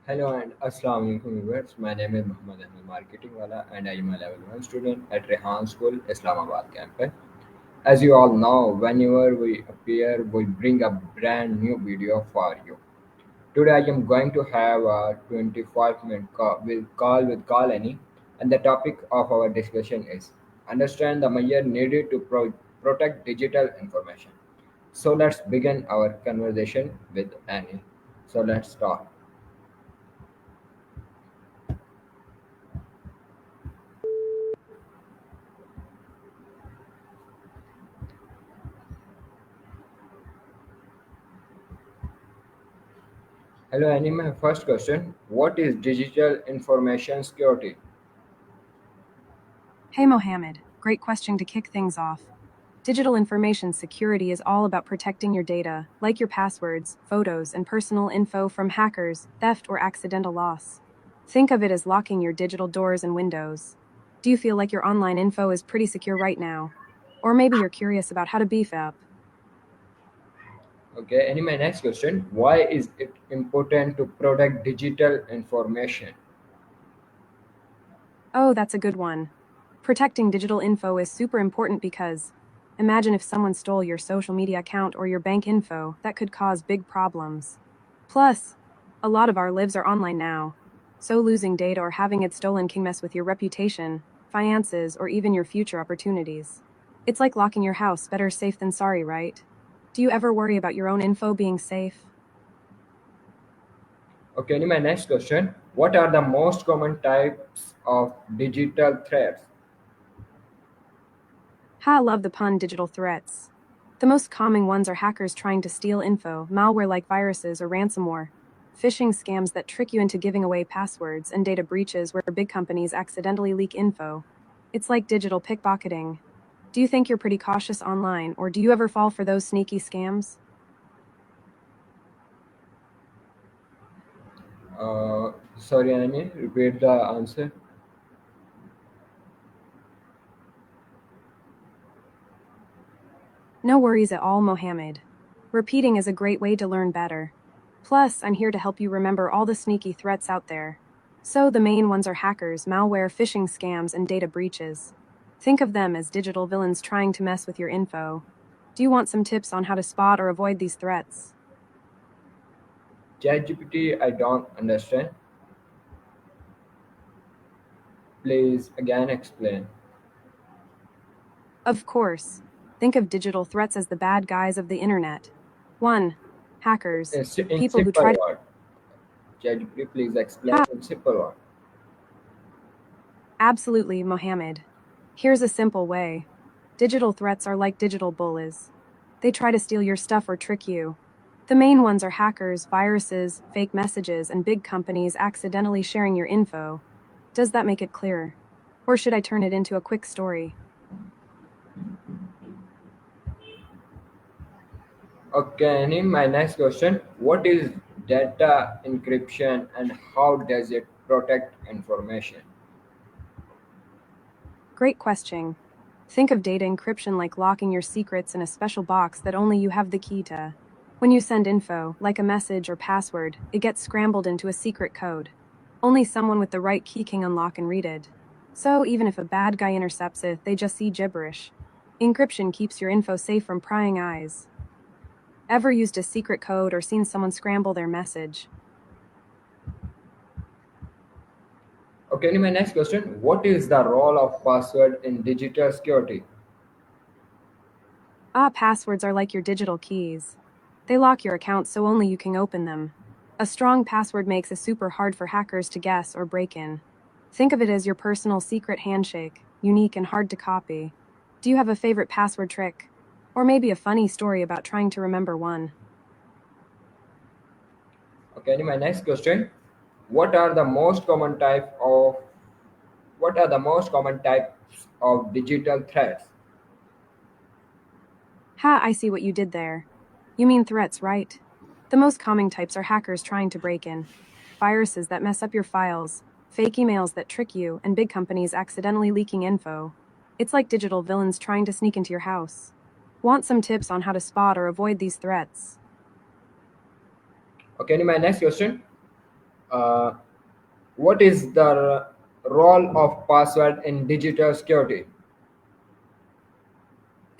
Hello and Assalamu alaikum viewers. My name is Muhammad Ahmed Marketing Wala and I am a level 1 student at Rehan School, Islamabad campus. As you all know, whenever we appear, we bring a brand new video for you. Today I am going to have a 25-minute call with Kalani, and the topic of our discussion is understand the measure needed to protect digital information. So let's begin our conversation with Annie. So let's start. Hello, Annie. My first question: what is digital information security? Hey Mohammed, great question to kick things off. Digital information security is all about protecting your data, like your passwords, photos, and personal info from hackers, theft, or accidental loss. Think of it as locking your digital doors and windows. Do you feel like your online info is pretty secure right now? Or maybe you're curious about how to beef up. Okay, Annie. My next question: why is it important to protect digital information? Oh, that's a good one. Protecting digital info is super important because imagine if someone stole your social media account or your bank info, that could cause big problems. Plus, a lot of our lives are online now, so losing data or having it stolen can mess with your reputation, finances, or even your future opportunities. It's like locking your house, better safe than sorry, right? Do you ever worry about your own info being safe? Okay, Annie. My next question: what are the most common types of digital threats? Ha, love the pun digital threats. The most common ones are hackers trying to steal info, malware like viruses or ransomware, phishing scams that trick you into giving away passwords, and data breaches where big companies accidentally leak info. It's like digital pickpocketing. Do you think you're pretty cautious online, or do you ever fall for those sneaky scams? Sorry, Annie. Repeat the answer. No worries at all, Mohammed. Repeating is a great way to learn better. Plus, I'm here to help you remember all the sneaky threats out there. So, the main ones are hackers, malware, phishing scams, and data breaches. Think of them as digital villains trying to mess with your info. Do you want some tips on how to spot or avoid these threats? ChatGPT, I don't understand. Please again explain. Of course. Think of digital threats as the bad guys of the internet. 1. Hackers. In People who simple try to. word. ChatGPT, please explain Ha! in simple word. Absolutely, Mohammed. Here's a simple way. Digital threats are like digital bullies. They try to steal your stuff or trick you. The main ones are hackers, viruses, fake messages, and big companies accidentally sharing your info. Does that make it clearer? Or should I turn it into a quick story? Okay, Annie, my next question. What is data encryption and how does it protect information? Great question. Think of data encryption like locking your secrets in a special box that only you have the key to. When you send info, like a message or password, it gets scrambled into a secret code. Only someone with the right key can unlock and read it. So even if a bad guy intercepts it, they just see gibberish. Encryption keeps your info safe from prying eyes. Ever used a secret code or seen someone scramble their message? Okay, Annie, my next question. What is the role of password in digital security? Ah, passwords are like your digital keys. They lock your account so only you can open them. A strong password makes it super hard for hackers to guess or break in. Think of it as your personal secret handshake, unique and hard to copy. Do you have a favorite password trick? Or maybe a funny story about trying to remember one? Okay, Annie, my next question. What are the most common type of what are the most common types of digital threats? Ha, I see what you did there. You mean threats, right? The most common types are hackers trying to break in, viruses that mess up your files, fake emails that trick you, and big companies accidentally leaking info. It's like digital villains trying to sneak into your house. Want some tips on how to spot or avoid these threats? Okay, Annie, my next question. Uh, what is the role of password in digital security?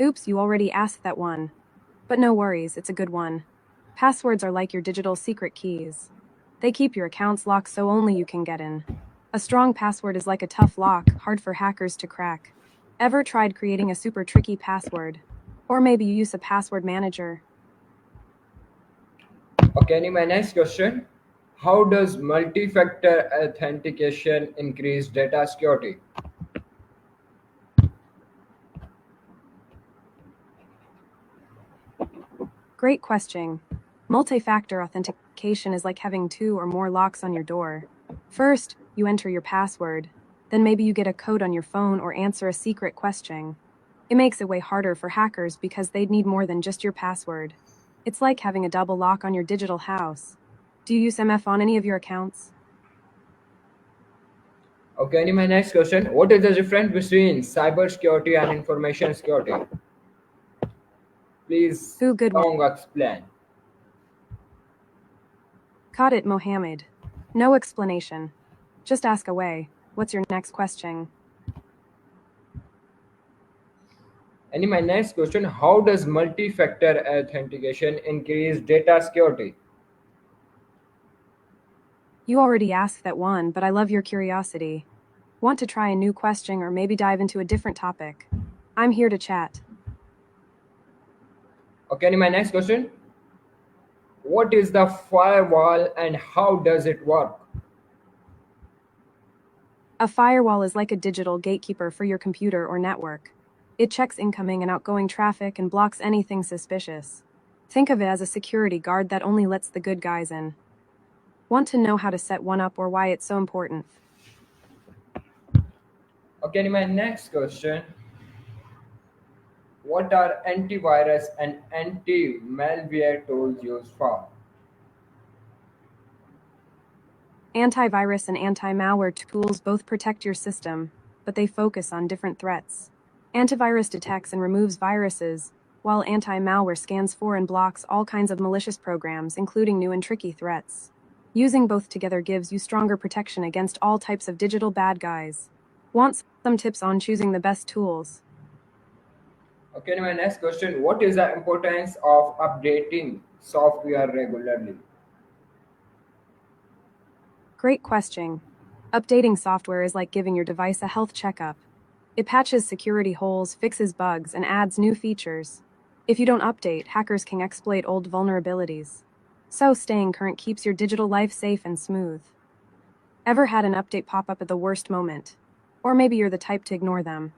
Oops, you already asked that one. But no worries, it's a good one. Passwords are like your digital secret keys. They keep your accounts locked so only you can get in. A strong password is like a tough lock, hard for hackers to crack. Ever tried creating a super tricky password? Or maybe you use a password manager. Okay, my next question. How does multi-factor authentication increase data security? Great question. Multi factor authentication is like having two or more locks on your door. First, you enter your password. Then maybe you get a code on your phone or answer a secret question. It makes it way harder for hackers because they'd need more than just your password. It's like having a double lock on your digital house. Do you use MF on any of your accounts? Okay, my next question. What is the difference between cybersecurity and information security? Please Ooh, good one. long explain. Caught it, Mohammed. No explanation. Just ask away. What's your next question? And my next question, how does multi-factor authentication increase data security? You already asked that one, but I love your curiosity. Want to try a new question or maybe dive into a different topic? I'm here to chat. Okay, and my next question, what is the firewall and how does it work? A firewall is like a digital gatekeeper for your computer or network. It checks incoming and outgoing traffic and blocks anything suspicious. Think of it as a security guard that only lets the good guys in. Want to know how to set one up or why it's so important? Okay, and my next question, what are antivirus and anti-malware tools used for? Antivirus and anti malware tools both protect your system, but they focus on different threats. Antivirus detects and removes viruses, while anti malware scans for and blocks all kinds of malicious programs, including new and tricky threats. Using both together gives you stronger protection against all types of digital bad guys. Want some tips on choosing the best tools? Okay, and my next question, what is the importance of updating software regularly? Great question. Updating software is like giving your device a health checkup. It patches security holes, fixes bugs, and adds new features. If you don't update, hackers can exploit old vulnerabilities. So, staying current keeps your digital life safe and smooth. Ever had an update pop up at the worst moment? Or maybe you're the type to ignore them.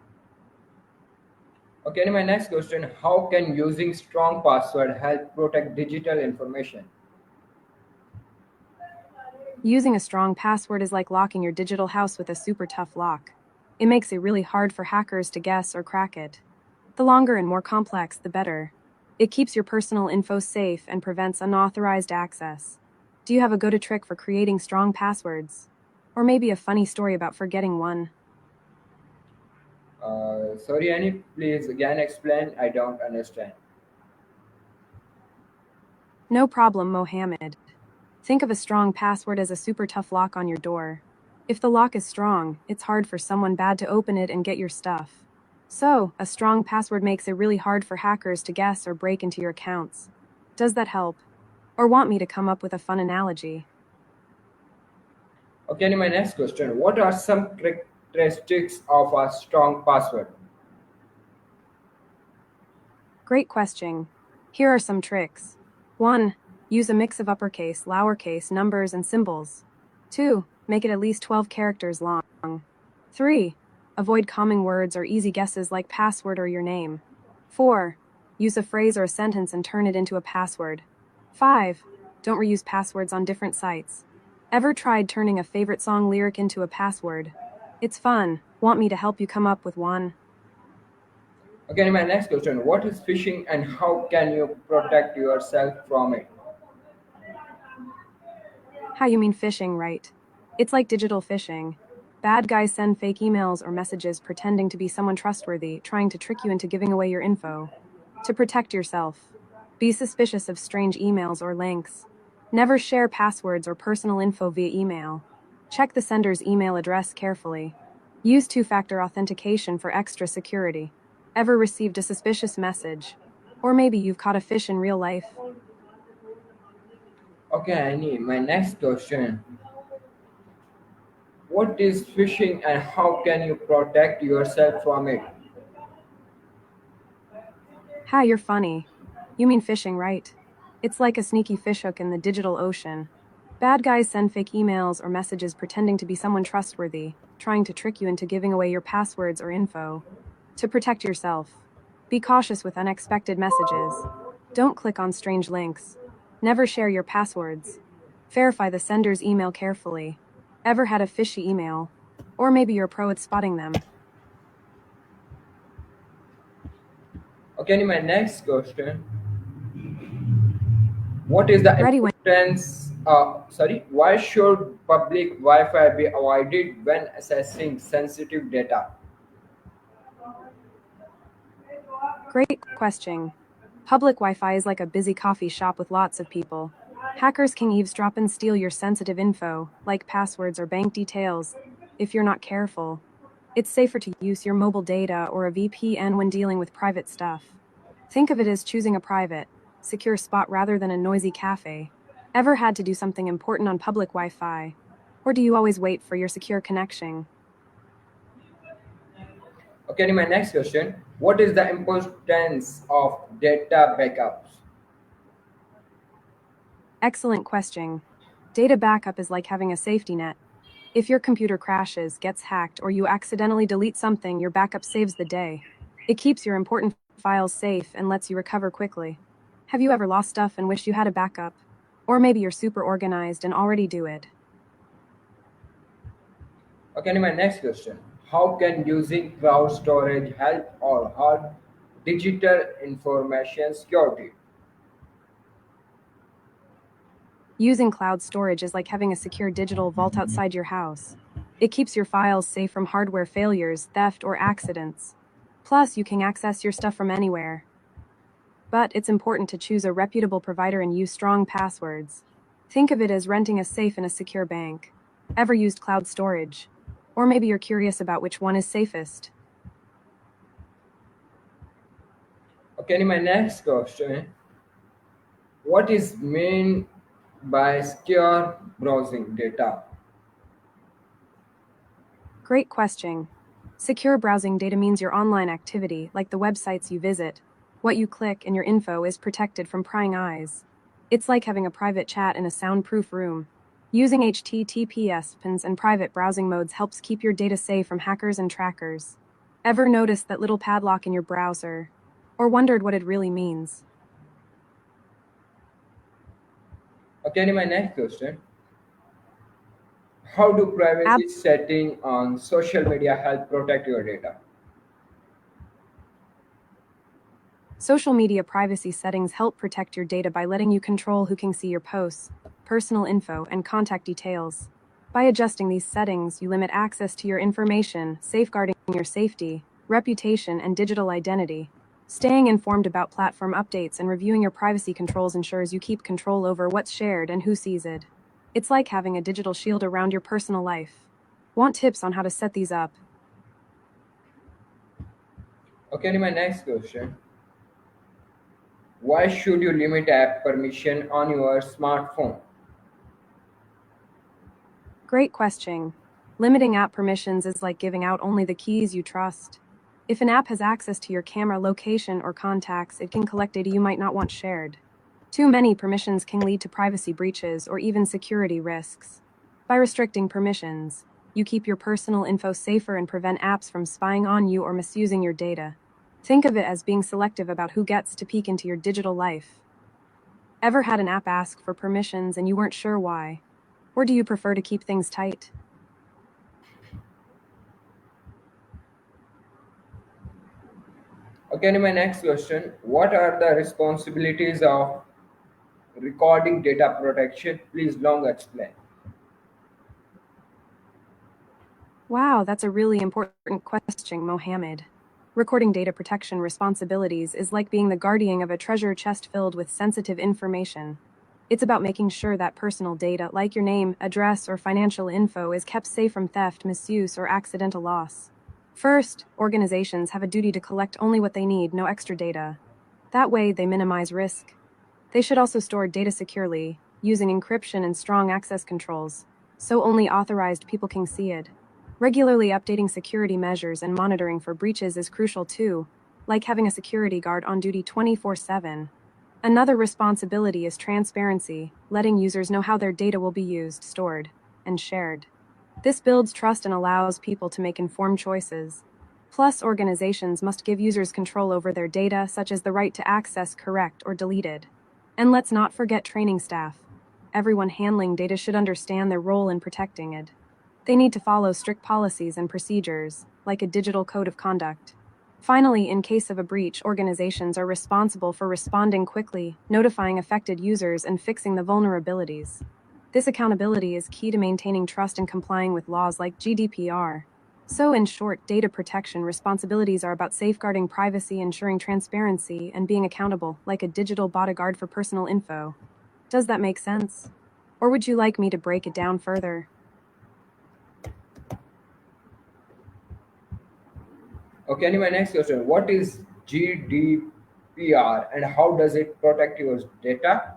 Okay, and my next question, how can using strong password help protect digital information? Using a strong password is like locking your digital house with a super tough lock. It makes it really hard for hackers to guess or crack it. The longer and more complex, the better. It keeps your personal info safe and prevents unauthorized access. Do you have a go-to trick for creating strong passwords? Or maybe a funny story about forgetting one? Sorry, Annie, please again explain. I don't understand. No problem, Mohammed. Think of a strong password as a super tough lock on your door. If the lock is strong, it's hard for someone bad to open it and get your stuff. So, a strong password makes it really hard for hackers to guess or break into your accounts. Does that help? Or want me to come up with a fun analogy? Okay, and my next question, what are some characteristics of a strong password? Great question. Here are some tricks. 1. Use a mix of uppercase, lowercase, numbers, and symbols. 2. Make it at least 12 characters long. 3. Avoid common words or easy guesses like password or your name. 4. Use a phrase or a sentence and turn it into a password. 5. Don't reuse passwords on different sites. Ever tried turning a favorite song lyric into a password? It's fun. Want me to help you come up with one? Okay, and my next question, what is phishing and how can you protect yourself from it? How you mean phishing, right? It's like digital phishing. Bad guys send fake emails or messages pretending to be someone trustworthy, trying to trick you into giving away your info. To protect yourself, be suspicious of strange emails or links. Never share passwords or personal info via email. Check the sender's email address carefully. Use two-factor authentication for extra security. Ever received a suspicious message? Or maybe you've caught a fish in real life? Okay, Annie, my next question. What is phishing and how can you protect yourself from it? Ha, you're funny. You mean phishing, right? It's like a sneaky fishhook in the digital ocean. Bad guys send fake emails or messages pretending to be someone trustworthy, trying to trick you into giving away your passwords or info. To protect yourself, be cautious with unexpected messages. Don't click on strange links. Never share your passwords. Verify the sender's email carefully. Ever had a fishy email? Or maybe you're a pro at spotting them. Okay, Annie, my next question. What is the Ready when importance? Sorry, why should public Wi-Fi be avoided when accessing sensitive data? Great question. Public Wi Fi is like a busy coffee shop with lots of people. Hackers can eavesdrop and steal your sensitive info, like passwords or bank details, if you're not careful. It's safer to use your mobile data or a VPN when dealing with private stuff. Think of it as choosing a private, secure spot rather than a noisy cafe. Ever had to do something important on public Wi Fi? Or do you always wait for your secure connection? Okay, Annie, my next question. What is the importance of data backups? Excellent question. Data backup is like having a safety net. If your computer crashes, gets hacked, or you accidentally delete something, your backup saves the day. It keeps your important files safe and lets you recover quickly. Have you ever lost stuff and wished you had a backup? Or maybe you're super organized and already do it. Okay, Annie, my next question. How can using cloud storage help or hurt digital information security? Using cloud storage is like having a secure digital vault outside your house. It keeps your files safe from hardware failures, theft, or accidents. Plus, you can access your stuff from anywhere. But it's important to choose a reputable provider and use strong passwords. Think of it as renting a safe in a secure bank. Ever used cloud storage? Or maybe you're curious about which one is safest. Okay, Annie, my next question. What is meant by secure browsing data? Great question. Secure browsing data means your online activity, like the websites you visit, what you click, and your info is protected from prying eyes. It's like having a private chat in a soundproof room. Using HTTPS pins and private browsing modes helps keep your data safe from hackers and trackers. Ever noticed that little padlock in your browser? Or wondered what it really means? Okay, Annie, my next question. How do privacy setting on social media help protect your data? Social media privacy settings help protect your data by letting you control who can see your posts, personal info, and contact details. By adjusting these settings, you limit access to your information, safeguarding your safety, reputation, and digital identity. Staying informed about platform updates and reviewing your privacy controls ensures you keep control over what's shared and who sees it. It's like having a digital shield around your personal life. Want tips on how to set these up? Okay, Annie, my next question. Why should you limit app permission on your smartphone? Great question. Limiting app permissions is like giving out only the keys you trust. If an app has access to your camera, location, or contacts, it can collect data you might not want shared. Too many permissions can lead to privacy breaches or even security risks. By restricting permissions, you keep your personal info safer and prevent apps from spying on you or misusing your data. Think of it as being selective about who gets to peek into your digital life. Ever had an app ask for permissions and you weren't sure why? Or do you prefer to keep things tight? Okay, Annie, my next question. What are the responsibilities of recording data protection? Please long explain. Wow, that's a really important question, Mohammed. Recording data protection responsibilities is like being the guardian of a treasure chest filled with sensitive information. It's about making sure that personal data, like your name, address, or financial info, is kept safe from theft, misuse, or accidental loss. First, organizations have a duty to collect only what they need, no extra data. That way, they minimize risk. They should also store data securely, using encryption and strong access controls, so only authorized people can see it. Regularly updating security measures and monitoring for breaches is crucial too, like having a security guard on duty 24/7. Another responsibility is transparency, letting users know how their data will be used, stored, and shared. This builds trust and allows people to make informed choices. Plus, organizations must give users control over their data, such as the right to access, correct, or delete it. And let's not forget training staff. Everyone handling data should understand their role in protecting it. They need to follow strict policies and procedures, like a digital code of conduct. Finally, in case of a breach, organizations are responsible for responding quickly, notifying affected users, and fixing the vulnerabilities. This accountability is key to maintaining trust and complying with laws like GDPR. So, in short, data protection responsibilities are about safeguarding privacy, ensuring transparency, and being accountable, like a digital bodyguard for personal info. Does that make sense? Or would you like me to break it down further? Okay, and my next question: what is GDPR and how does it protect your data?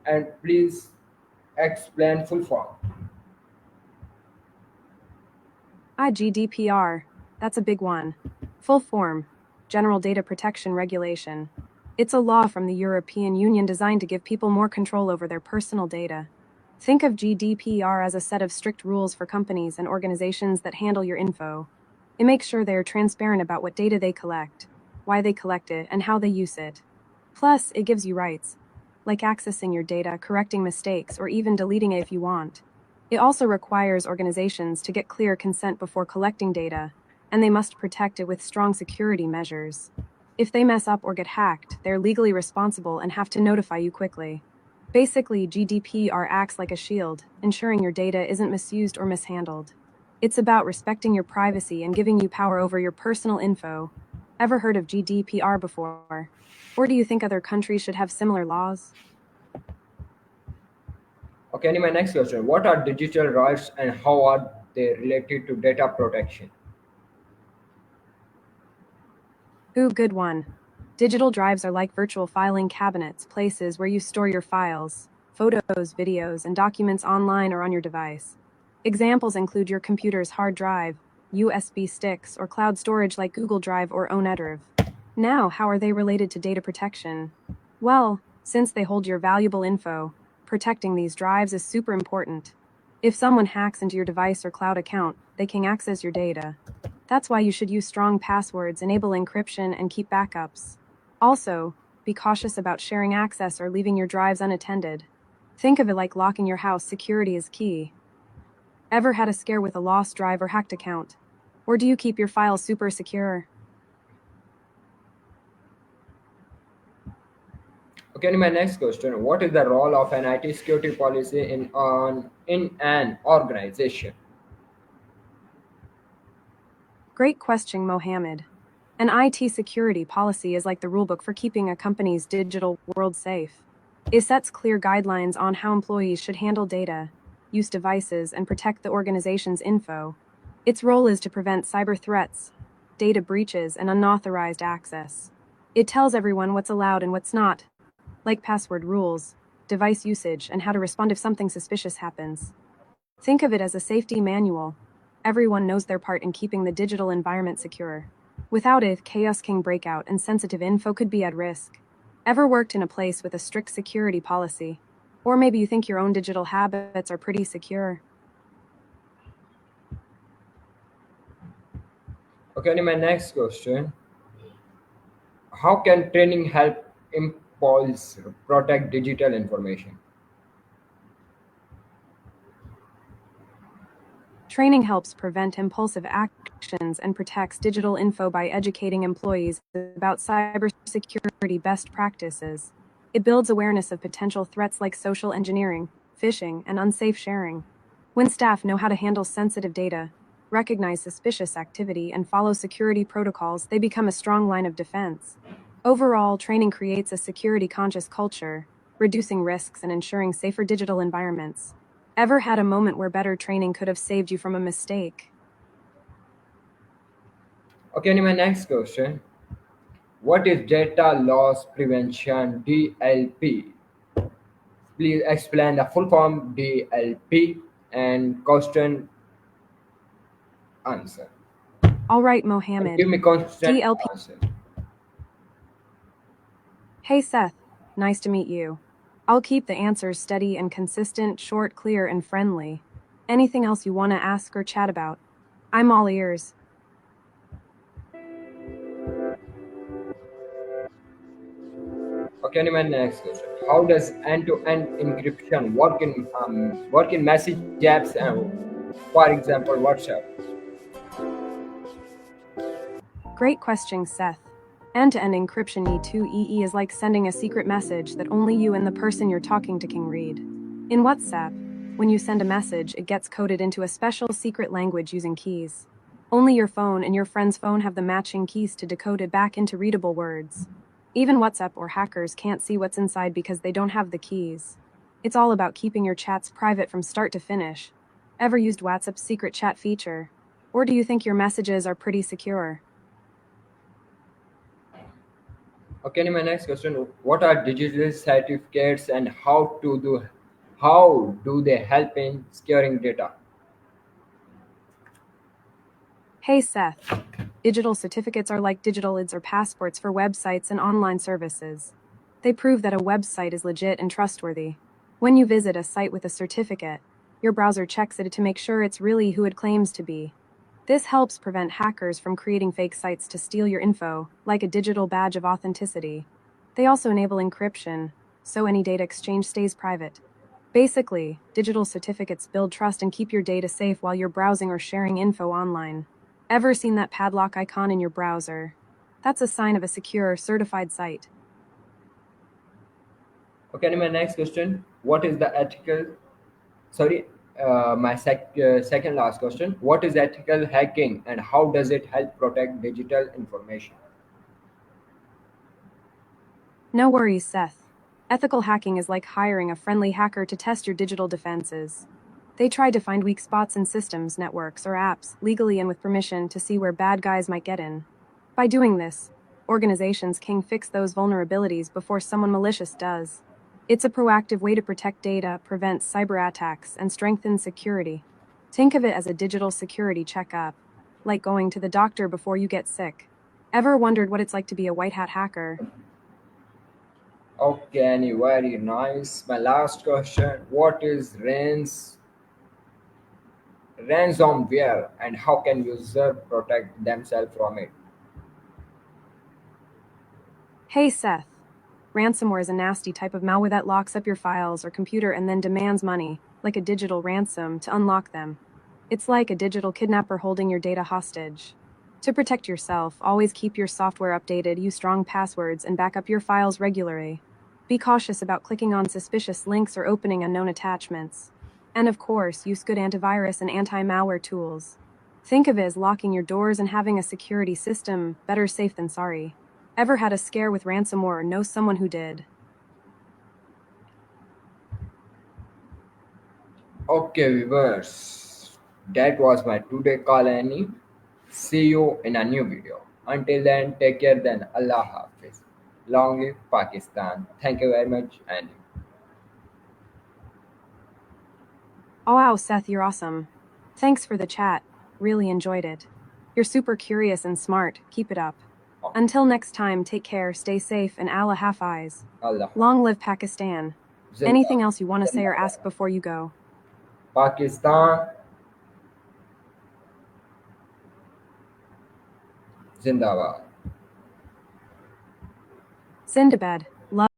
And please explain full form. GDPR. That's a big one. Full form General Data Protection Regulation. It's a law from the European Union designed to give people more control over their personal data. Think of GDPR as a set of strict rules for companies and organizations that handle your info. It makes sure they are transparent about what data they collect, why they collect it, and how they use it. Plus, it gives you rights, like accessing your data, correcting mistakes, or even deleting it if you want. It also requires organizations to get clear consent before collecting data, and they must protect it with strong security measures. If they mess up or get hacked, they're legally responsible and have to notify you quickly. Basically, GDPR acts like a shield, ensuring your data isn't misused or mishandled. It's about respecting your privacy and giving you power over your personal info. Ever heard of GDPR before? Or do you think other countries should have similar laws? Okay, and my next question: what are digital rights and how are they related to data protection? Ooh, good one. Digital drives are like virtual filing cabinets, places where you store your files, photos, videos, and documents online or on your device. Examples include your computer's hard drive, USB sticks, or cloud storage like Google Drive or OneDrive. Now, how are they related to data protection? Well, since they hold your valuable info, protecting these drives is super important. If someone hacks into your device or cloud account, they can access your data. That's why you should use strong passwords, enable encryption, and keep backups. Also, be cautious about sharing access or leaving your drives unattended. Think of it like locking your house, security is key. Ever had a scare with a lost drive or hacked account? Or do you keep your files super secure? Okay, and my next question: what is the role of an IT security policy in an organization? Great question, Mohammed. An IT security policy is like the rulebook for keeping a company's digital world safe. It sets clear guidelines on how employees should handle data, use devices, and protect the organization's info. Its role is to prevent cyber threats, data breaches, and unauthorized access. It tells everyone what's allowed and what's not, like password rules, device usage, and how to respond if something suspicious happens. Think of it as a safety manual. Everyone knows their part in keeping the digital environment secure. Without it, chaos can break out and sensitive info could be at risk. Ever worked in a place with a strict security policy? Or maybe you think your own digital habits are pretty secure. Okay, and my next question: how can training help employees protect digital information? Training helps prevent impulsive actions and protects digital info by educating employees about cybersecurity best practices. It builds awareness of potential threats like social engineering, phishing, and unsafe sharing. When staff know how to handle sensitive data, recognize suspicious activity, and follow security protocols, they become a strong line of defense. Overall, training creates a security conscious culture. reducing risks and ensuring safer digital environments. Ever had a moment where better training could have saved you from a mistake? Okay, and my next question. What is data loss prevention DLP? Please explain the full form DLP and question answer. All right, And give Mohammed. me constant DLP. answer. Hey, Seth. Nice to meet you. I'll keep the answers steady and consistent, short, clear, and friendly. Anything else you want to ask or chat about? I'm all ears. Okay, and my next question. How does end-to-end encryption work in message apps and, for example, WhatsApp? Great question, Seth. End-to-end encryption E2EE is like sending a secret message that only you and the person you're talking to can read. In WhatsApp, when you send a message, it gets coded into a special secret language using keys. Only your phone and your friend's phone have the matching keys to decode it back into readable words. Even WhatsApp or hackers can't see what's inside because they don't have the keys. It's all about keeping your chats private from start to finish. Ever used WhatsApp's secret chat feature? Or do you think your messages are pretty secure? Okay, and my next question. What are digital certificates and how do they help in securing data? Hey Seth. Digital certificates are like digital IDs or passports for websites and online services. They prove that a website is legit and trustworthy. When you visit a site with a certificate, your browser checks it to make sure it's really who it claims to be. This helps prevent hackers from creating fake sites to steal your info, like a digital badge of authenticity. They also enable encryption, so any data exchange stays private. Basically, digital certificates build trust and keep your data safe while you're browsing or sharing info online. Ever seen that padlock icon in your browser? That's a sign of a secure, certified site. Okay, and my next question. What is the ethical sorry my second last question. What is ethical hacking and how does it help protect digital information? No worries, Seth. Ethical hacking is like hiring a friendly hacker to test your digital defenses. They try to find weak spots in systems, networks, or apps, legally and with permission, to see where bad guys might get in. By doing this, organizations can fix those vulnerabilities before someone malicious does. It's a proactive way to protect data, prevent cyber attacks, and strengthen security. Think of it as a digital security checkup, like going to the doctor before you get sick. Ever wondered what it's like to be a white hat hacker? Okay, very nice. My last question. What is ransomware and how can user protect themselves from it? Hey Seth. Ransomware is a nasty type of malware that locks up your files or computer and then demands money, like a digital ransom, to unlock them. It's like a digital kidnapper holding your data hostage. To protect yourself, always keep your software updated, use strong passwords, and back up your files regularly. Be cautious about clicking on suspicious links or opening unknown attachments. And of course, use good antivirus and anti malware tools. Think of it as locking your doors and having a security system, better safe than sorry. Ever had a scare with ransomware or know someone who did? Okay, viewers, that was my today call. Annie, see you in a new video. Until then, take care. Then Allah Hafiz. Long live Pakistan. Thank you very much, Annie. Oh wow, Seth, you're awesome. Thanks for the chat. Really enjoyed it. You're super curious and smart. Keep it up. Until next time, take care, stay safe, and Allah Hafiz. Allah Long live Pakistan. Zinda, Anything else you want to say or Zindabad. ask before you go? Pakistan Zindabad. Sindabad. Love.